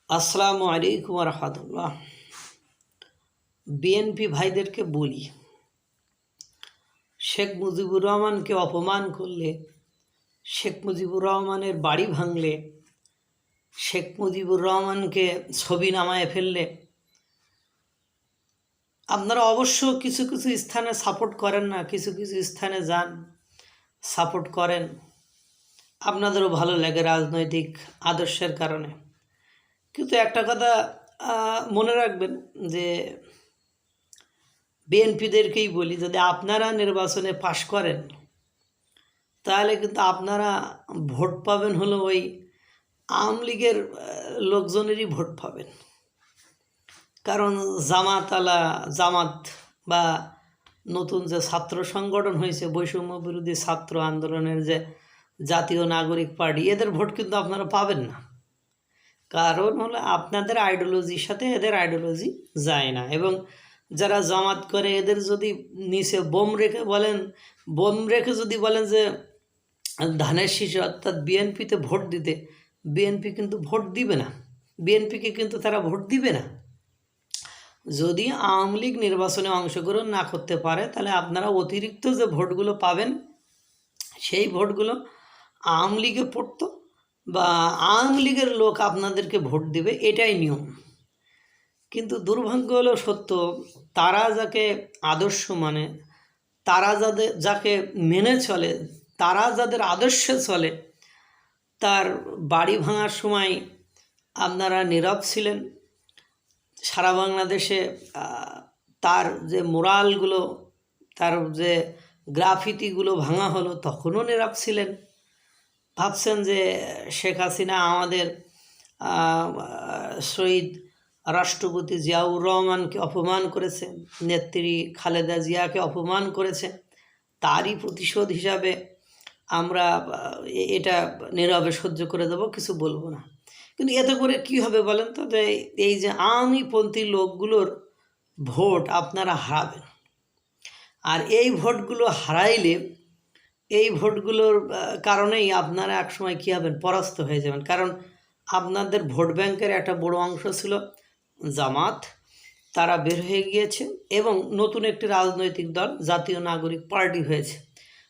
আসসালামু আলাইকুম রহমতুল্লাহ। বিএনপি ভাইদেরকে বলি, শেখ মুজিবুর রহমানকে অপমান করলে, শেখ মুজিবুর রহমানের বাড়ি ভাঙলে, শেখ মুজিবুর রহমানকে ছবি নামায় ফেললে আপনারা অবশ্য কিছু কিছু স্থানে সাপোর্ট করেন না, কিছু কিছু স্থানে যান, সাপোর্ট করেন, আপনাদেরও ভালো লাগে রাজনৈতিক আদর্শের কারণে। কিন্তু একটা কথা মনে রাখবেন যে বিএনপিদেরকেই বলি, যদি আপনারা নির্বাচনে পাশ করেন তাহলে কিন্তু আপনারা ভোট পাবেন হলো ওই আওয়ামী লীগের লোকজনেরই ভোট পাবেন। কারণ জামাত বা নতুন যে ছাত্র সংগঠন হয়েছে বৈষম্য বিরোধী ছাত্র আন্দোলনের যে জাতীয় নাগরিক পার্টি, এদের ভোট কিন্তু আপনারা পাবেন না। কারণ হলো আপনাদের আইডিওলজির সাথে এদের আইডিওলজি যায় না। এবং যারা জামাত করে এদের যদি নিচে বোম রেখে যদি বলেন যে ধানের শীষে অর্থাৎ বিএনপিতে ভোট দিতে, বিএনপি কিন্তু ভোট দিবে না, বিএনপিকে কিন্তু তারা ভোট দিবে না। যদি আওয়ামী লীগ নির্বাচনে অংশগ্রহণ না করতে পারে তাহলে আপনারা অতিরিক্ত যে ভোটগুলো পাবেন সেই ভোটগুলো আওয়ামী লীগে পড়তো বা আওয়ামী লীগের লোক আপনাদেরকে ভোট দেবে, এটাই নিয়ম। কিন্তু দুর্ভাগ্য হলো সত্য, তারা যাকে আদর্শ মানে, তারা যাকে মেনে চলে, তারা যাদের আদর্শে চলে, তার বাড়ি ভাঙার সময় আপনারা নীরব ছিলেন। সারা বাংলাদেশে তার যে মোরালগুলো, তার যে গ্রাফিতিগুলো ভাঙা হলো, তখনও নীরব ছিলেন। ভাবছেন যে শেখ হাসিনা আমাদের শহীদ রাষ্ট্রপতি জিয়াউর রহমানকে অপমান করেছে, নেত্রী খালেদা জিয়াকে অপমান করেছে, তারই প্রতিশোধ হিসাবে আমরা এটা নীরবে সহ্য করে দেবো, কিছু বলবো না। কিন্তু এতে করে কী হবে বলেন তো, যে এই যে আওয়ামীপন্থী লোকগুলোর ভোট আপনারা হারাবেন। আর এই ভোটগুলো হারাইলে, এই ভোটগুলোর কারণেই আপনারা একসময় কী হবেন, পরাস্ত হয়ে যাবেন। কারণ আপনাদের ভোট ব্যাংকের একটা বড় অংশ ছিল জামাত, তারা বের হয়ে গিয়েছে এবং নতুন একটি রাজনৈতিক দল জাতীয় নাগরিক পার্টি হয়েছে।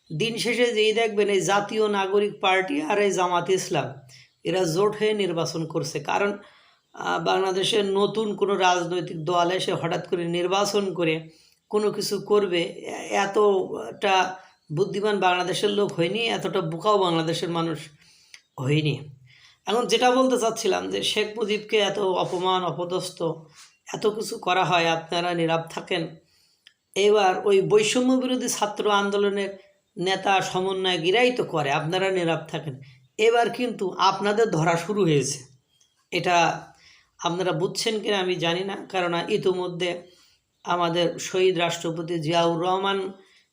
দিন শেষে যেই দেখবেন এই জাতীয় নাগরিক পার্টি আর এই জামাত ইসলাম এরা জোট হয়ে নির্বাচন করছে। কারণ বাংলাদেশের নতুন কোনো রাজনৈতিক দল এসে হঠাৎ করে নির্বাচন করে কোনো কিছু করবে, এতটা বুদ্ধিমান বাংলাদেশের লোক হয়নি, এতটা বোকাও বাংলাদেশের মানুষ হয়নি। এখন যেটা বলতে চাচ্ছিলাম যে শেখ মুজিবকে এত অপমান অপদস্থ এত কিছু করা হয়, আপনারা নীরব থাকেন। এবার ওই বৈষম্য বিরোধী ছাত্র আন্দোলনের নেতা সমন্বয়করাই তো করে, আপনারা নীরব থাকেন। এবার কিন্তু আপনাদের ধরা শুরু হয়েছে, এটা আপনারা বুঝছেন কিনা আমি জানি না। কারণ ইতিমধ্যে আমাদের শহীদ রাষ্ট্রপতি জিয়াউর রহমান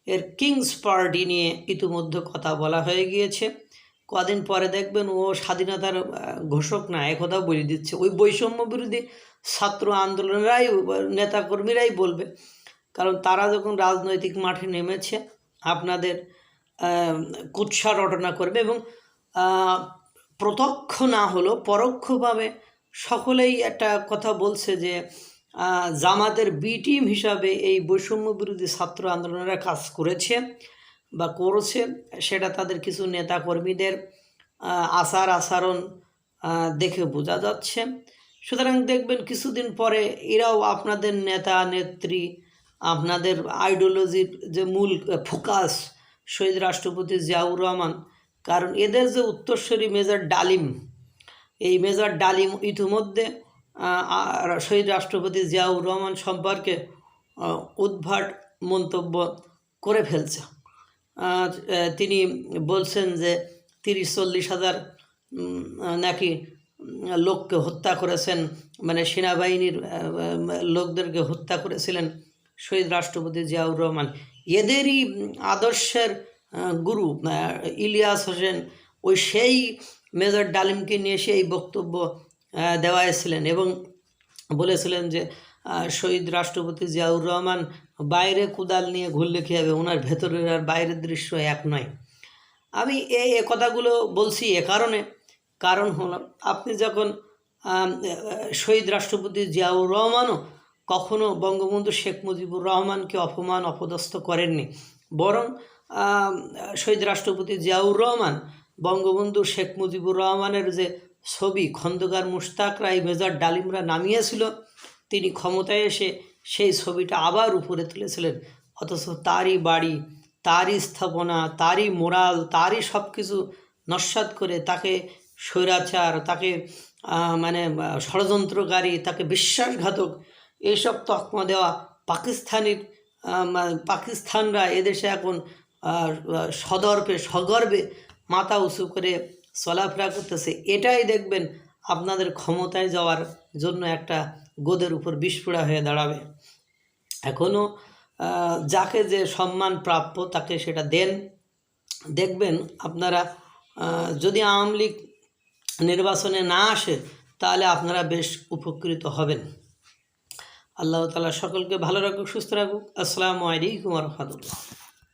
এর কিংস পার্টি নিয়ে ইতিমধ্যে কথা বলা হয়ে গিয়েছে। কদিন পরে দেখবেন ও স্বাধীনতার ঘোষক না, একথা বলে দিচ্ছে। ওই বৈষম্য বিরোধী ছাত্র আন্দোলনেরাই, নেতাকর্মীরাই বলবে। কারণ তারা যখন রাজনৈতিক মাঠে নেমেছে আপনাদের কুৎসা রটনা করবে এবং প্রত্যক্ষ না হলেও পরোক্ষভাবে সকলেই একটা কথা বলছে যে জামাতের বি টিম হিসাবে এই বৈষম্য বিরোধী ছাত্র আন্দোলনেরা কাজ করেছে বা করেছে, সেটা তাদের কিছু নেতাকর্মীদের আচার আচরণ দেখে বোঝা যাচ্ছে। সুতরাং দেখবেন কিছুদিন পরে এরাও আপনাদের নেতা নেত্রী, আপনাদের আইডিওলজির যে মূল ফোকাস শহীদ রাষ্ট্রপতি জিয়াউর রহমান, কারণ এদের যে উত্তরসূরি মেজর ডালিম, এই মেজর ডালিম ইতিমধ্যে শহীদ রাষ্ট্রপতি জিয়াউর রহমান সম্পর্কে উদ্ভট মন্তব্য করে ফেলছে। তিনি বলছেন যে 30-40 হাজার নাকি লোককে হত্যা করেছেন, মানে সেনাবাহিনীর লোকদেরকে হত্যা করেছিলেন শহীদ রাষ্ট্রপতি জিয়াউর রহমান। এদেরই আদর্শের গুরু ইলিয়াস হোসেন ওই সেই মেজর ডালিমকে নিয়ে সেই বক্তব্য দেওয়াইছিলেন এবং বলেছিলেন যে শহীদ রাষ্ট্রপতি জিয়াউর রহমান বাইরে কোদাল নিয়ে ঘুরলে কী হবে, ওনার ভেতরের আর বাইরের দৃশ্য এক নয়। আমি এই কথাগুলো বলছি কারণ হলো আপনি যখন শহীদ রাষ্ট্রপতি জিয়াউর রহমানও কখনো বঙ্গবন্ধু শেখ মুজিবুর রহমানকে অপমান অপদস্থ করেননি, বরং শহীদ রাষ্ট্রপতি জিয়াউর রহমান বঙ্গবন্ধু শেখ মুজিবুর রহমানের যে ছবি খন্দকার মুশতাকরা এই মেজর ডালিমরা নামিয়েছিল, তিনি ক্ষমতায় এসে সেই ছবিটা আবার উপরে তুলেছিলেন। অথচ তারই বাড়ি, তারই স্থাপনা, তারই মোরাল, তারই সব কিছু নস্যাৎ করে তাকে স্বৈরাচার, তাকে ষড়যন্ত্রকারী, তাকে বিশ্বাসঘাতক এইসব তকমা দেওয়া পাকিস্তানরা এদেশে এখন সগর্বে মাথা উঁচু করে চলাফেরা করতেছে। এটাই দেখবেন আপনাদের ক্ষমতায় যাওয়ার জন্য একটা গোদের উপর বিস্ফোরা হয়ে দাঁড়াবে। এখনও যাকে যে সম্মান প্রাপ্য তাকে সেটা দেন। দেখবেন আপনারা যদি আওয়ামী লীগ নির্বাচনে না আসে তাহলে আপনারা বেশ উপকৃত হবেন। আল্লাহ তাআলা সকলকে ভালো রাখুক, সুস্থ রাখুক। আসসালামু আলাইকুম ওয়া রাহমাতুল্লাহ।